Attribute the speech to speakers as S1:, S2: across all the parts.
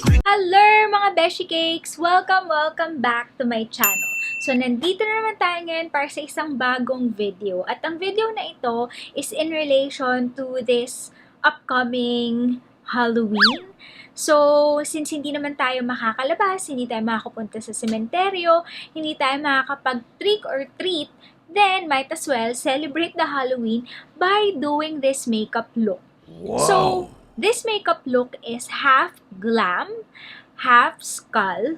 S1: Hello mga Beshi Cakes! Welcome back to my channel. So, nandito na naman tayo ngayon para sa isang bagong video. At ang video na ito is in relation to this upcoming Halloween. So, since hindi naman tayo makakalabas, hindi tayo makakapunta sa sementeryo, hindi tayo makakapag-trick or treat, then might as well celebrate the Halloween by doing this makeup look.
S2: Wow.
S1: So, this makeup look is half glam, half skull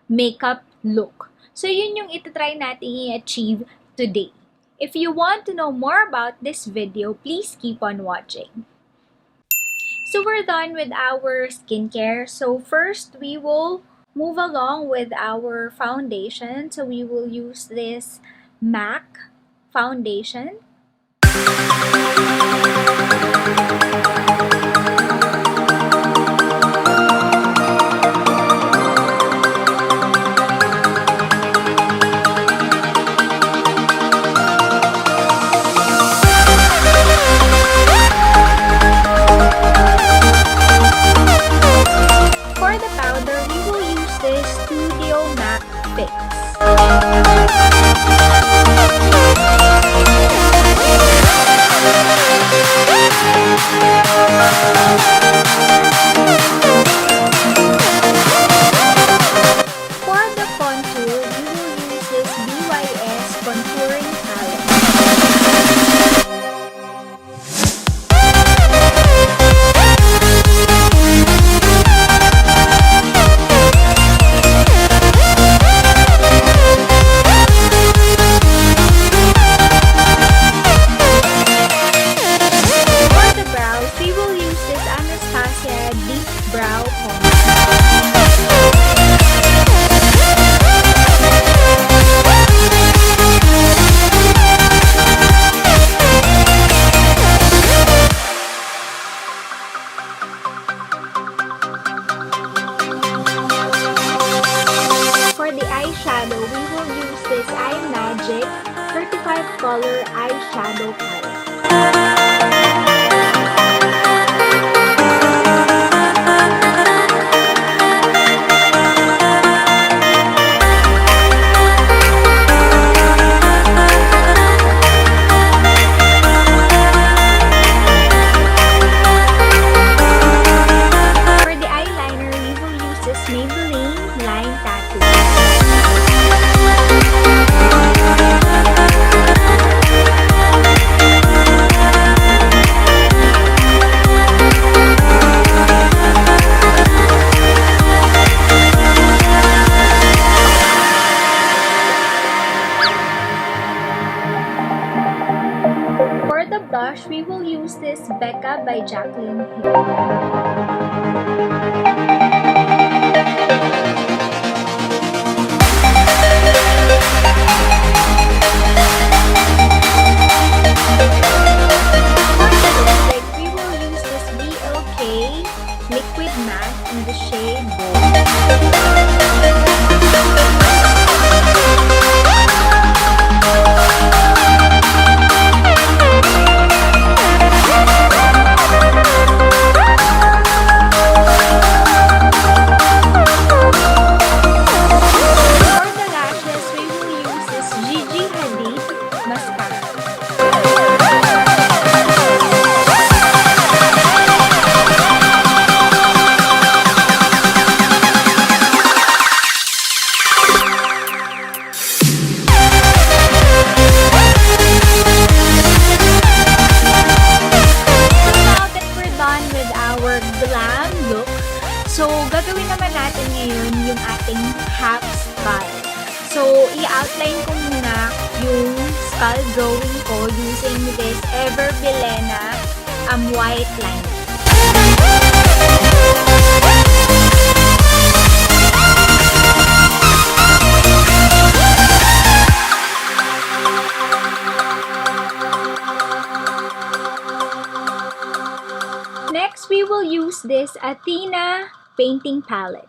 S1: makeup look. So, yun yung itatry natin i-achieve today. If you want to know more about this video, please keep on watching. So, we're done with our skincare. So, first, we will move along with our foundation. So, we will use this MAC foundation. Eyeshadow, we will use this iMagic 35 color eyeshadow palette. For the eyeliner, we will use this Maybelline Line Tattoo. For the blush, we will use this Becca by Jacqueline Hill. We will use this BLK liquid matte in the shade Gold. Glam look. So, gagawin naman natin ngayon yung ating half skull. So, i-outline ko muna yung skull drawing ko using this Ever Bilena white line. Next, we will use this Athena painting palette.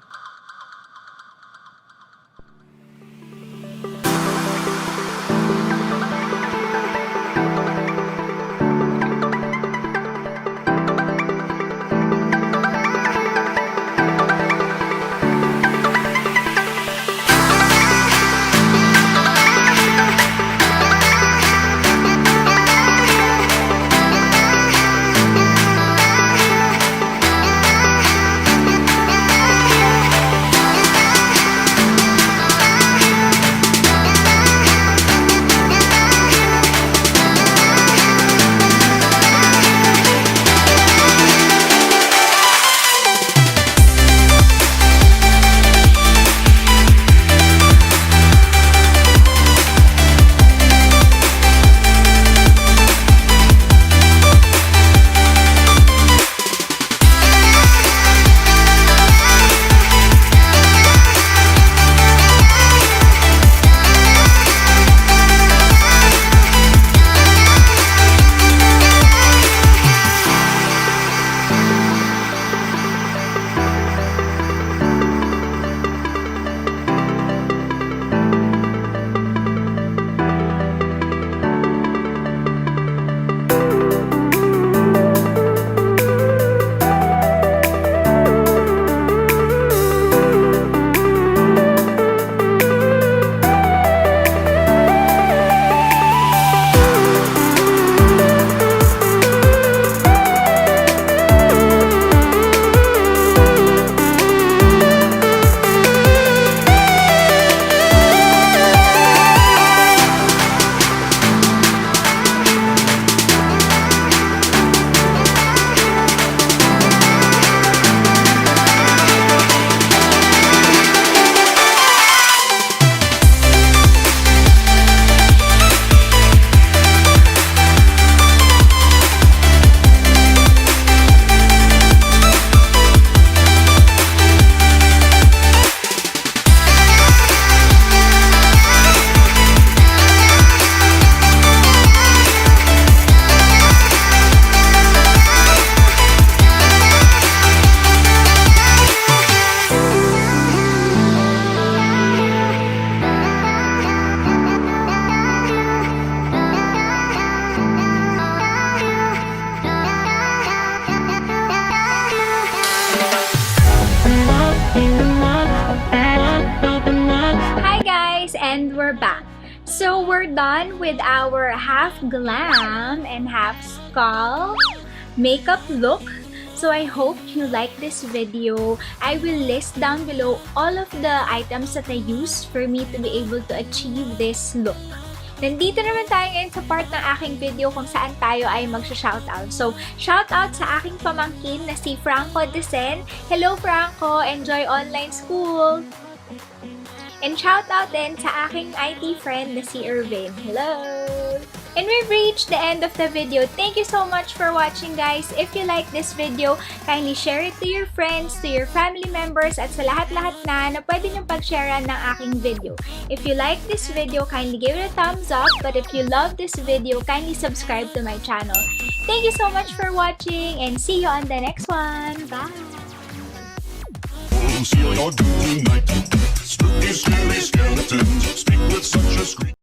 S1: we're back. So we're done with our half glam and half skull makeup look. So I hope you like this video. I will list down below all of the items that I used for me to be able to achieve this look. Nandito naman tayo ngayon sa part ng aking video kung saan tayo ay magsha-shoutout. So, shoutout sa aking pamangkin na si Franco Desen. Hello Franco! Enjoy online school! And shoutout din sa aking IT friend na si Irvin. Hello! And we've reached the end of the video. Thank you so much for watching, guys. If you like this video, kindly share it to your friends, to your family members, at sa lahat-lahat na pwede niyong pag-sharean ng aking video. If you like this video, kindly give it a thumbs up. But if you love this video, kindly subscribe to my channel. Thank you so much for watching and see you on the next one. Bye!
S2: See what you're doing tonight. Spooky, scary skeletons speak with such a scream.